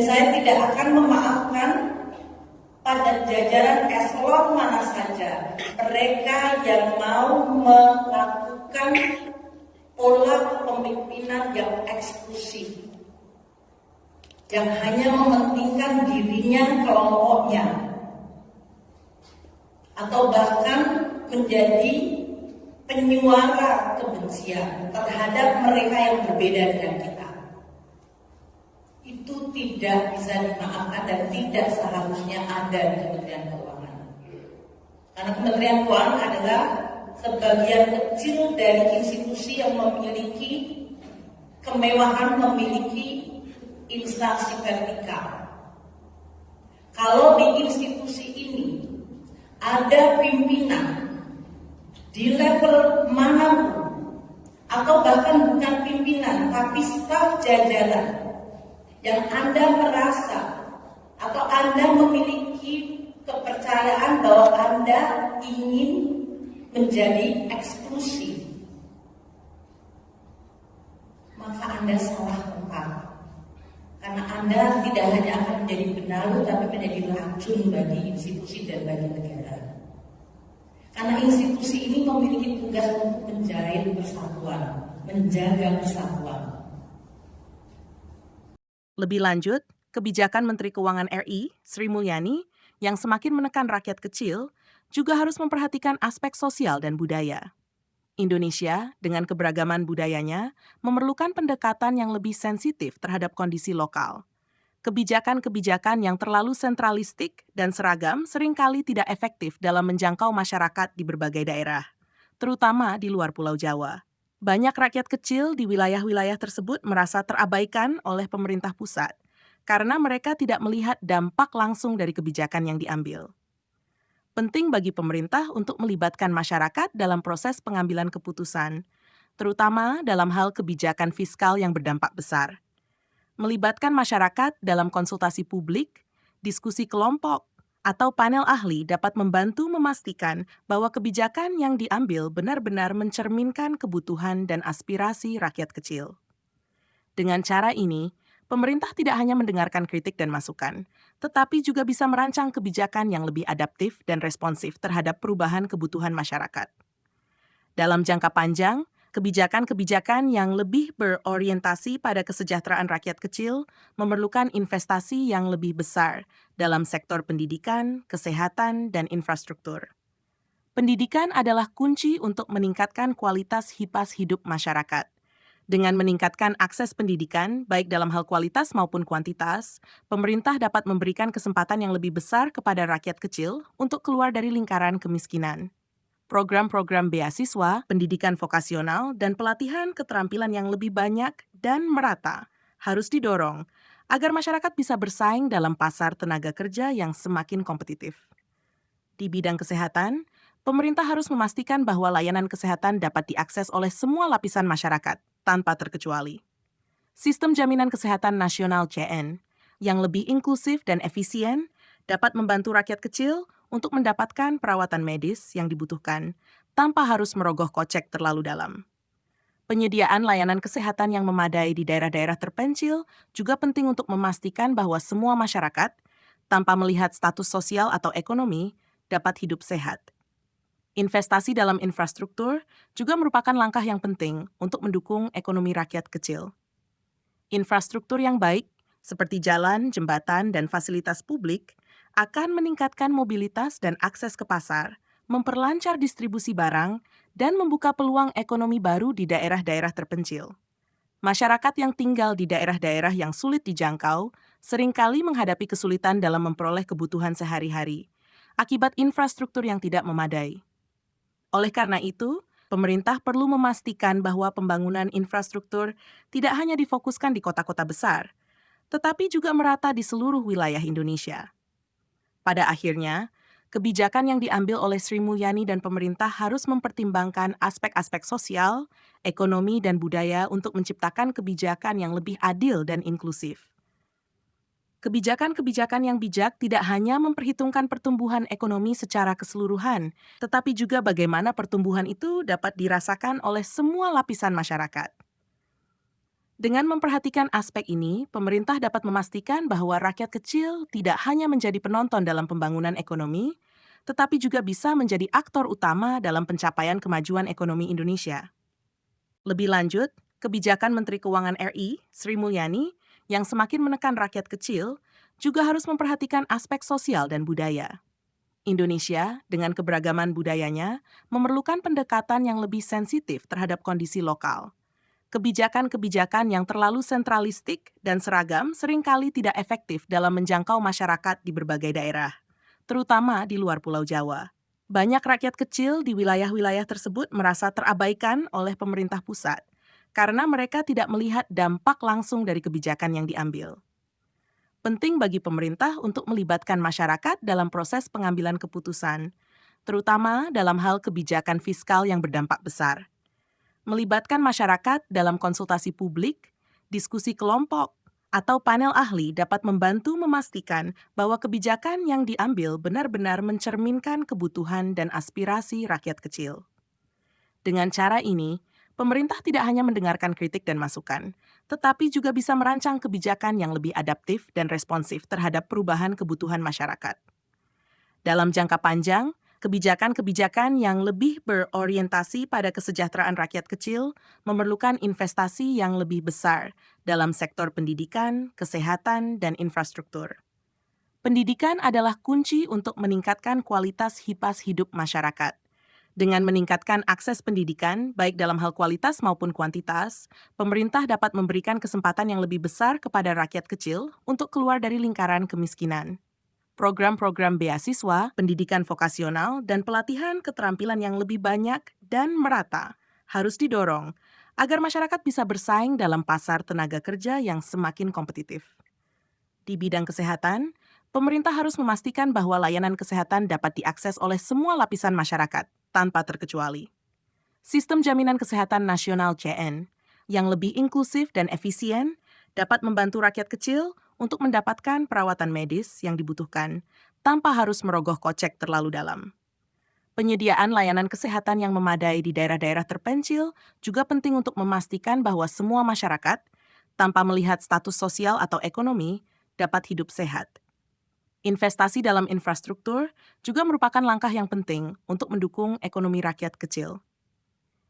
Saya tidak akan memaafkan pada jajaran eselon mana saja mereka yang mau melakukan pola kepemimpinan yang eksklusif, yang hanya mementingkan dirinya, kelompoknya, atau bahkan menjadi penyuara kebencian terhadap mereka yang berbeda dengan kita. Itu tidak bisa dimaafkan dan tidak seharusnya ada di Kementerian Keuangan. Karena Kementerian Keuangan adalah sebagian kecil dari institusi yang memiliki kemewahan, memiliki instansi vertikal. Kalau di institusi ini ada pimpinan di level manapun, atau bahkan bukan pimpinan tapi staf jajaran yang Anda merasa atau Anda memiliki kepercayaan bahwa Anda ingin menjadi eksklusif, maka Anda salah tempat. Karena Anda tidak hanya akan menjadi benalu, tapi menjadi racun bagi institusi dan bagi negara. Karena institusi ini memiliki tugas untuk menjalin persatuan, menjaga persatuan. Lebih lanjut, kebijakan Menteri Keuangan RI, Sri Mulyani, yang semakin menekan rakyat kecil, juga harus memperhatikan aspek sosial dan budaya. Indonesia, dengan keberagaman budayanya, memerlukan pendekatan yang lebih sensitif terhadap kondisi lokal. Kebijakan-kebijakan yang terlalu sentralistik dan seragam seringkali tidak efektif dalam menjangkau masyarakat di berbagai daerah, terutama di luar Pulau Jawa. Banyak rakyat kecil di wilayah-wilayah tersebut merasa terabaikan oleh pemerintah pusat karena mereka tidak melihat dampak langsung dari kebijakan yang diambil. Penting bagi pemerintah untuk melibatkan masyarakat dalam proses pengambilan keputusan, terutama dalam hal kebijakan fiskal yang berdampak besar. Melibatkan masyarakat dalam konsultasi publik, diskusi kelompok, atau panel ahli dapat membantu memastikan bahwa kebijakan yang diambil benar-benar mencerminkan kebutuhan dan aspirasi rakyat kecil. Dengan cara ini, pemerintah tidak hanya mendengarkan kritik dan masukan, tetapi juga bisa merancang kebijakan yang lebih adaptif dan responsif terhadap perubahan kebutuhan masyarakat. Dalam jangka panjang, kebijakan-kebijakan yang lebih berorientasi pada kesejahteraan rakyat kecil memerlukan investasi yang lebih besar dalam sektor pendidikan, kesehatan, dan infrastruktur. Pendidikan adalah kunci untuk meningkatkan kualitas hidup masyarakat. Dengan meningkatkan akses pendidikan, baik dalam hal kualitas maupun kuantitas, pemerintah dapat memberikan kesempatan yang lebih besar kepada rakyat kecil untuk keluar dari lingkaran kemiskinan. Program-program beasiswa, pendidikan vokasional, dan pelatihan keterampilan yang lebih banyak dan merata harus didorong agar masyarakat bisa bersaing dalam pasar tenaga kerja yang semakin kompetitif. Di bidang kesehatan, pemerintah harus memastikan bahwa layanan kesehatan dapat diakses oleh semua lapisan masyarakat, tanpa terkecuali. Sistem Jaminan Kesehatan Nasional (JN) yang lebih inklusif dan efisien dapat membantu rakyat kecil untuk mendapatkan perawatan medis yang dibutuhkan tanpa harus merogoh kocek terlalu dalam. Penyediaan layanan kesehatan yang memadai di daerah-daerah terpencil juga penting untuk memastikan bahwa semua masyarakat, tanpa melihat status sosial atau ekonomi, dapat hidup sehat. Investasi dalam infrastruktur juga merupakan langkah yang penting untuk mendukung ekonomi rakyat kecil. Infrastruktur yang baik, seperti jalan, jembatan, dan fasilitas publik, akan meningkatkan mobilitas dan akses ke pasar, memperlancar distribusi barang, dan membuka peluang ekonomi baru di daerah-daerah terpencil. Masyarakat yang tinggal di daerah-daerah yang sulit dijangkau seringkali menghadapi kesulitan dalam memperoleh kebutuhan sehari-hari akibat infrastruktur yang tidak memadai. Oleh karena itu, pemerintah perlu memastikan bahwa pembangunan infrastruktur tidak hanya difokuskan di kota-kota besar, tetapi juga merata di seluruh wilayah Indonesia. Pada akhirnya, kebijakan yang diambil oleh Sri Mulyani dan pemerintah harus mempertimbangkan aspek-aspek sosial, ekonomi, dan budaya untuk menciptakan kebijakan yang lebih adil dan inklusif. Kebijakan-kebijakan yang bijak tidak hanya memperhitungkan pertumbuhan ekonomi secara keseluruhan, tetapi juga bagaimana pertumbuhan itu dapat dirasakan oleh semua lapisan masyarakat. Dengan memperhatikan aspek ini, pemerintah dapat memastikan bahwa rakyat kecil tidak hanya menjadi penonton dalam pembangunan ekonomi, tetapi juga bisa menjadi aktor utama dalam pencapaian kemajuan ekonomi Indonesia. Lebih lanjut, kebijakan Menteri Keuangan RI, Sri Mulyani, yang semakin menekan rakyat kecil, juga harus memperhatikan aspek sosial dan budaya. Indonesia, dengan keberagaman budayanya, memerlukan pendekatan yang lebih sensitif terhadap kondisi lokal. Kebijakan-kebijakan yang terlalu sentralistik dan seragam seringkali tidak efektif dalam menjangkau masyarakat di berbagai daerah, terutama di luar Pulau Jawa. Banyak rakyat kecil di wilayah-wilayah tersebut merasa terabaikan oleh pemerintah pusat karena mereka tidak melihat dampak langsung dari kebijakan yang diambil. Penting bagi pemerintah untuk melibatkan masyarakat dalam proses pengambilan keputusan, terutama dalam hal kebijakan fiskal yang berdampak besar. Melibatkan masyarakat dalam konsultasi publik, diskusi kelompok, atau panel ahli dapat membantu memastikan bahwa kebijakan yang diambil benar-benar mencerminkan kebutuhan dan aspirasi rakyat kecil. Dengan cara ini, pemerintah tidak hanya mendengarkan kritik dan masukan, tetapi juga bisa merancang kebijakan yang lebih adaptif dan responsif terhadap perubahan kebutuhan masyarakat. Dalam jangka panjang, kebijakan-kebijakan yang lebih berorientasi pada kesejahteraan rakyat kecil memerlukan investasi yang lebih besar dalam sektor pendidikan, kesehatan, dan infrastruktur. Pendidikan adalah kunci untuk meningkatkan kualitas hidup masyarakat. Dengan meningkatkan akses pendidikan, baik dalam hal kualitas maupun kuantitas, pemerintah dapat memberikan kesempatan yang lebih besar kepada rakyat kecil untuk keluar dari lingkaran kemiskinan. Program-program beasiswa, pendidikan vokasional, dan pelatihan keterampilan yang lebih banyak dan merata harus didorong agar masyarakat bisa bersaing dalam pasar tenaga kerja yang semakin kompetitif. Di bidang kesehatan, pemerintah harus memastikan bahwa layanan kesehatan dapat diakses oleh semua lapisan masyarakat tanpa terkecuali. Sistem Jaminan Kesehatan Nasional (JN) yang lebih inklusif dan efisien dapat membantu rakyat kecil untuk mendapatkan perawatan medis yang dibutuhkan tanpa harus merogoh kocek terlalu dalam. Penyediaan layanan kesehatan yang memadai di daerah-daerah terpencil juga penting untuk memastikan bahwa semua masyarakat, tanpa melihat status sosial atau ekonomi, dapat hidup sehat. Investasi dalam infrastruktur juga merupakan langkah yang penting untuk mendukung ekonomi rakyat kecil.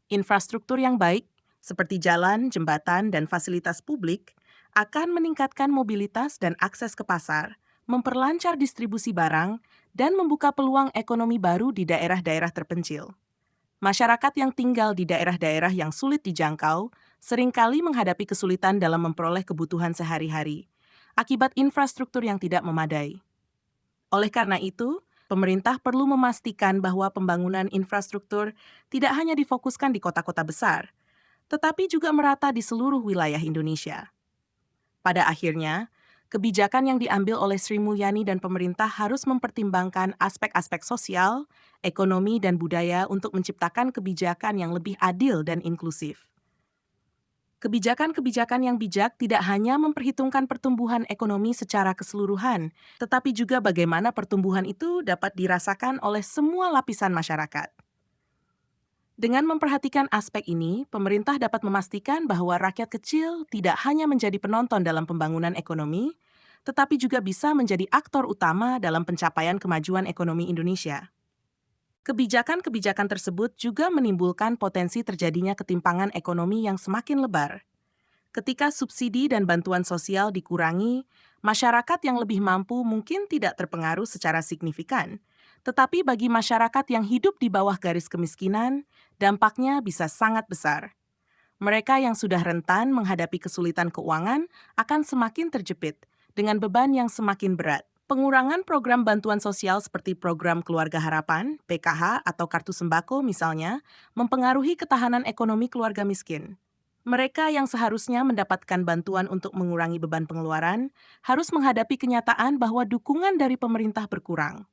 Infrastruktur yang baik, seperti jalan, jembatan, dan fasilitas publik, akan meningkatkan mobilitas dan akses ke pasar, memperlancar distribusi barang, dan membuka peluang ekonomi baru di daerah-daerah terpencil. Masyarakat yang tinggal di daerah-daerah yang sulit dijangkau seringkali menghadapi kesulitan dalam memperoleh kebutuhan sehari-hari akibat infrastruktur yang tidak memadai. Oleh karena itu, pemerintah perlu memastikan bahwa pembangunan infrastruktur tidak hanya difokuskan di kota-kota besar, tetapi juga merata di seluruh wilayah Indonesia. Pada akhirnya, kebijakan yang diambil oleh Sri Mulyani dan pemerintah harus mempertimbangkan aspek-aspek sosial, ekonomi, dan budaya untuk menciptakan kebijakan yang lebih adil dan inklusif. Kebijakan-kebijakan yang bijak tidak hanya memperhitungkan pertumbuhan ekonomi secara keseluruhan, tetapi juga bagaimana pertumbuhan itu dapat dirasakan oleh semua lapisan masyarakat. Dengan memperhatikan aspek ini, pemerintah dapat memastikan bahwa rakyat kecil tidak hanya menjadi penonton dalam pembangunan ekonomi, tetapi juga bisa menjadi aktor utama dalam pencapaian kemajuan ekonomi Indonesia. Kebijakan-kebijakan tersebut juga menimbulkan potensi terjadinya ketimpangan ekonomi yang semakin lebar. Ketika subsidi dan bantuan sosial dikurangi, masyarakat yang lebih mampu mungkin tidak terpengaruh secara signifikan. Tetapi bagi masyarakat yang hidup di bawah garis kemiskinan, dampaknya bisa sangat besar. Mereka yang sudah rentan menghadapi kesulitan keuangan akan semakin terjepit dengan beban yang semakin berat. Pengurangan program bantuan sosial seperti program Keluarga Harapan, PKH, atau Kartu Sembako misalnya, mempengaruhi ketahanan ekonomi keluarga miskin. Mereka yang seharusnya mendapatkan bantuan untuk mengurangi beban pengeluaran harus menghadapi kenyataan bahwa dukungan dari pemerintah berkurang.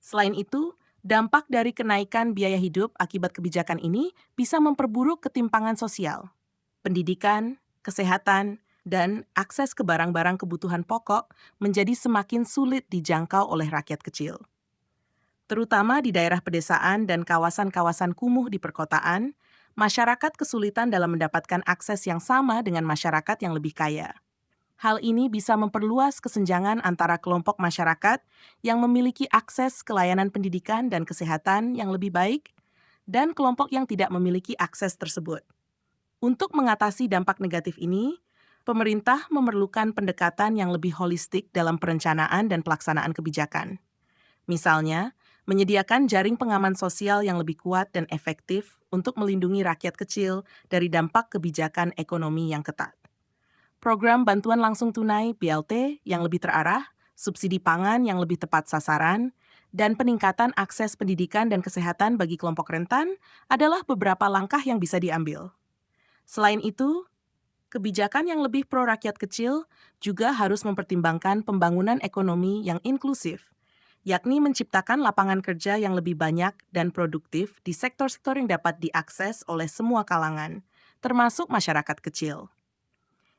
Selain itu, dampak dari kenaikan biaya hidup akibat kebijakan ini bisa memperburuk ketimpangan sosial. Pendidikan, kesehatan, dan akses ke barang-barang kebutuhan pokok menjadi semakin sulit dijangkau oleh rakyat kecil. Terutama di daerah pedesaan dan kawasan-kawasan kumuh di perkotaan, masyarakat kesulitan dalam mendapatkan akses yang sama dengan masyarakat yang lebih kaya. Hal ini bisa memperluas kesenjangan antara kelompok masyarakat yang memiliki akses ke layanan pendidikan dan kesehatan yang lebih baik dan kelompok yang tidak memiliki akses tersebut. Untuk mengatasi dampak negatif ini, pemerintah memerlukan pendekatan yang lebih holistik dalam perencanaan dan pelaksanaan kebijakan. Misalnya, menyediakan jaring pengaman sosial yang lebih kuat dan efektif untuk melindungi rakyat kecil dari dampak kebijakan ekonomi yang ketat. Program bantuan langsung tunai (BLT) yang lebih terarah, subsidi pangan yang lebih tepat sasaran, dan peningkatan akses pendidikan dan kesehatan bagi kelompok rentan adalah beberapa langkah yang bisa diambil. Selain itu, kebijakan yang lebih pro rakyat kecil juga harus mempertimbangkan pembangunan ekonomi yang inklusif, yakni menciptakan lapangan kerja yang lebih banyak dan produktif di sektor-sektor yang dapat diakses oleh semua kalangan, termasuk masyarakat kecil.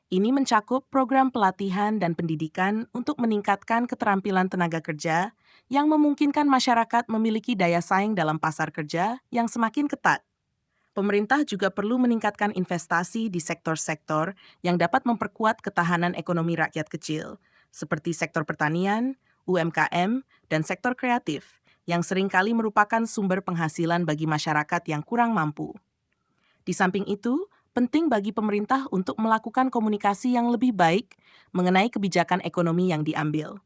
Ini mencakup program pelatihan dan pendidikan untuk meningkatkan keterampilan tenaga kerja yang memungkinkan masyarakat memiliki daya saing dalam pasar kerja yang semakin ketat. Pemerintah juga perlu meningkatkan investasi di sektor-sektor yang dapat memperkuat ketahanan ekonomi rakyat kecil, seperti sektor pertanian, UMKM, dan sektor kreatif, yang seringkali merupakan sumber penghasilan bagi masyarakat yang kurang mampu. Di samping itu, penting bagi pemerintah untuk melakukan komunikasi yang lebih baik mengenai kebijakan ekonomi yang diambil.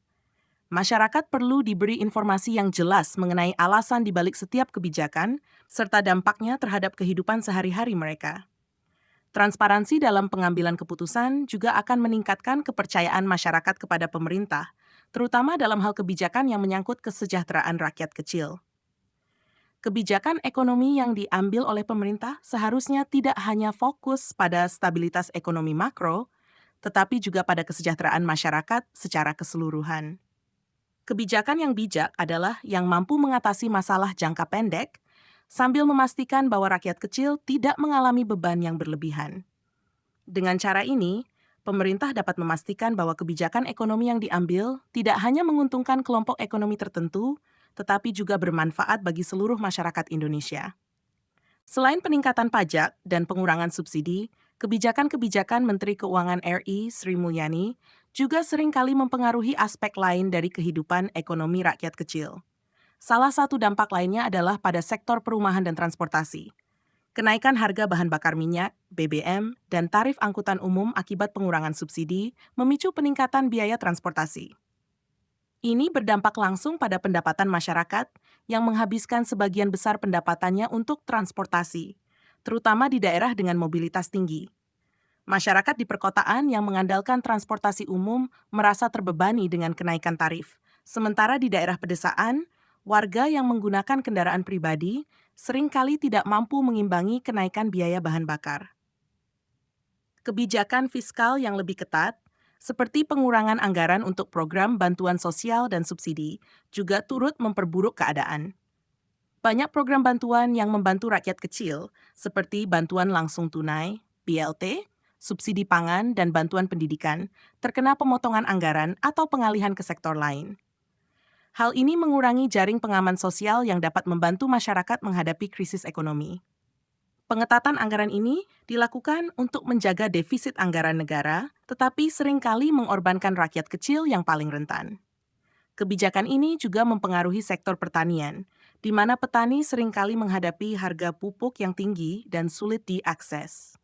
Masyarakat perlu diberi informasi yang jelas mengenai alasan dibalik setiap kebijakan, serta dampaknya terhadap kehidupan sehari-hari mereka. Transparansi dalam pengambilan keputusan juga akan meningkatkan kepercayaan masyarakat kepada pemerintah, terutama dalam hal kebijakan yang menyangkut kesejahteraan rakyat kecil. Kebijakan ekonomi yang diambil oleh pemerintah seharusnya tidak hanya fokus pada stabilitas ekonomi makro, tetapi juga pada kesejahteraan masyarakat secara keseluruhan. Kebijakan yang bijak adalah yang mampu mengatasi masalah jangka pendek sambil memastikan bahwa rakyat kecil tidak mengalami beban yang berlebihan. Dengan cara ini, pemerintah dapat memastikan bahwa kebijakan ekonomi yang diambil tidak hanya menguntungkan kelompok ekonomi tertentu, tetapi juga bermanfaat bagi seluruh masyarakat Indonesia. Selain peningkatan pajak dan pengurangan subsidi, kebijakan-kebijakan Menteri Keuangan RI Sri Mulyani juga seringkali mempengaruhi aspek lain dari kehidupan ekonomi rakyat kecil. Salah satu dampak lainnya adalah pada sektor perumahan dan transportasi. Kenaikan harga bahan bakar minyak, BBM, dan tarif angkutan umum akibat pengurangan subsidi memicu peningkatan biaya transportasi. Ini berdampak langsung pada pendapatan masyarakat yang menghabiskan sebagian besar pendapatannya untuk transportasi, terutama di daerah dengan mobilitas tinggi. Masyarakat di perkotaan yang mengandalkan transportasi umum merasa terbebani dengan kenaikan tarif, sementara di daerah pedesaan, warga yang menggunakan kendaraan pribadi seringkali tidak mampu mengimbangi kenaikan biaya bahan bakar. Kebijakan fiskal yang lebih ketat, seperti pengurangan anggaran untuk program bantuan sosial dan subsidi, juga turut memperburuk keadaan. Banyak program bantuan yang membantu rakyat kecil, seperti bantuan langsung tunai, BLT, subsidi pangan, dan bantuan pendidikan, terkena pemotongan anggaran atau pengalihan ke sektor lain. Hal ini mengurangi jaring pengaman sosial yang dapat membantu masyarakat menghadapi krisis ekonomi. Pengetatan anggaran ini dilakukan untuk menjaga defisit anggaran negara, tetapi seringkali mengorbankan rakyat kecil yang paling rentan. Kebijakan ini juga mempengaruhi sektor pertanian, di mana petani seringkali menghadapi harga pupuk yang tinggi dan sulit diakses.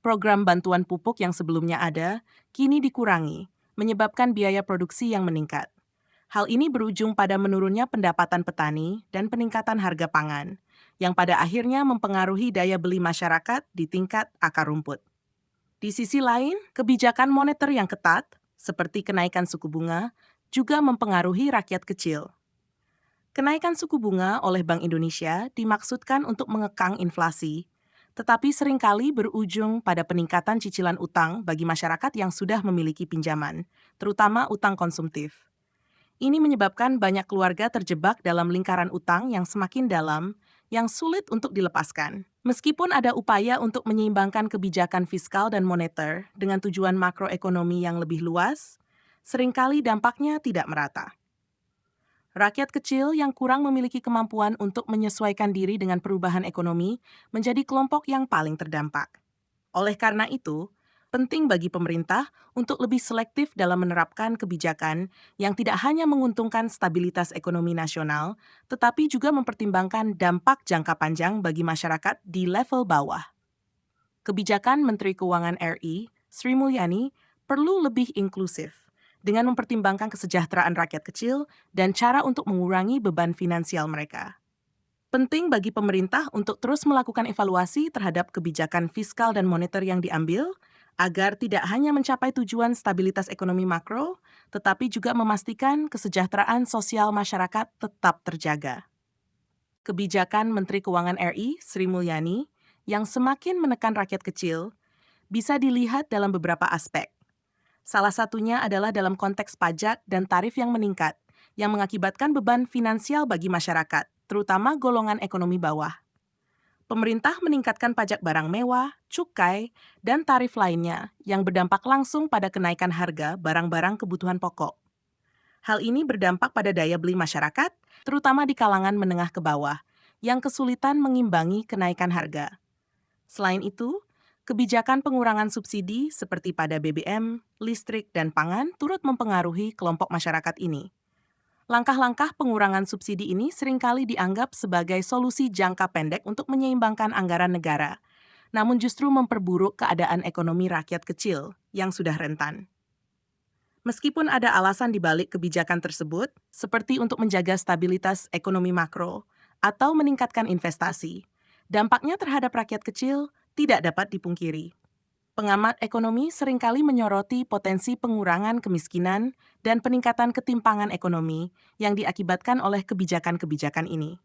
Program bantuan pupuk yang sebelumnya ada, kini dikurangi, menyebabkan biaya produksi yang meningkat. Hal ini berujung pada menurunnya pendapatan petani dan peningkatan harga pangan, yang pada akhirnya mempengaruhi daya beli masyarakat di tingkat akar rumput. Di sisi lain, kebijakan moneter yang ketat, seperti kenaikan suku bunga, juga mempengaruhi rakyat kecil. Kenaikan suku bunga oleh Bank Indonesia dimaksudkan untuk mengekang inflasi, tetapi seringkali berujung pada peningkatan cicilan utang bagi masyarakat yang sudah memiliki pinjaman, terutama utang konsumtif. Ini menyebabkan banyak keluarga terjebak dalam lingkaran utang yang semakin dalam, yang sulit untuk dilepaskan. Meskipun ada upaya untuk menyeimbangkan kebijakan fiskal dan moneter dengan tujuan makroekonomi yang lebih luas, seringkali dampaknya tidak merata. Rakyat kecil yang kurang memiliki kemampuan untuk menyesuaikan diri dengan perubahan ekonomi menjadi kelompok yang paling terdampak. Oleh karena itu, penting bagi pemerintah untuk lebih selektif dalam menerapkan kebijakan yang tidak hanya menguntungkan stabilitas ekonomi nasional, tetapi juga mempertimbangkan dampak jangka panjang bagi masyarakat di level bawah. Kebijakan Menteri Keuangan RI, Sri Mulyani, perlu lebih inklusif dengan mempertimbangkan kesejahteraan rakyat kecil dan cara untuk mengurangi beban finansial mereka. Penting bagi pemerintah untuk terus melakukan evaluasi terhadap kebijakan fiskal dan moneter yang diambil, agar tidak hanya mencapai tujuan stabilitas ekonomi makro, tetapi juga memastikan kesejahteraan sosial masyarakat tetap terjaga. Kebijakan Menteri Keuangan RI, Sri Mulyani, yang semakin menekan rakyat kecil, bisa dilihat dalam beberapa aspek. Salah satunya adalah dalam konteks pajak dan tarif yang meningkat, yang mengakibatkan beban finansial bagi masyarakat, terutama golongan ekonomi bawah. Pemerintah meningkatkan pajak barang mewah, cukai, dan tarif lainnya yang berdampak langsung pada kenaikan harga barang-barang kebutuhan pokok. Hal ini berdampak pada daya beli masyarakat, terutama di kalangan menengah ke bawah, yang kesulitan mengimbangi kenaikan harga. Selain itu, kebijakan pengurangan subsidi seperti pada BBM, listrik, dan pangan turut mempengaruhi kelompok masyarakat ini. Langkah-langkah pengurangan subsidi ini seringkali dianggap sebagai solusi jangka pendek untuk menyeimbangkan anggaran negara, namun justru memperburuk keadaan ekonomi rakyat kecil yang sudah rentan. Meskipun ada alasan di balik kebijakan tersebut, seperti untuk menjaga stabilitas ekonomi makro atau meningkatkan investasi, dampaknya terhadap rakyat kecil tidak dapat dipungkiri. Pengamat ekonomi seringkali menyoroti potensi pengurangan kemiskinan dan peningkatan ketimpangan ekonomi yang diakibatkan oleh kebijakan-kebijakan ini.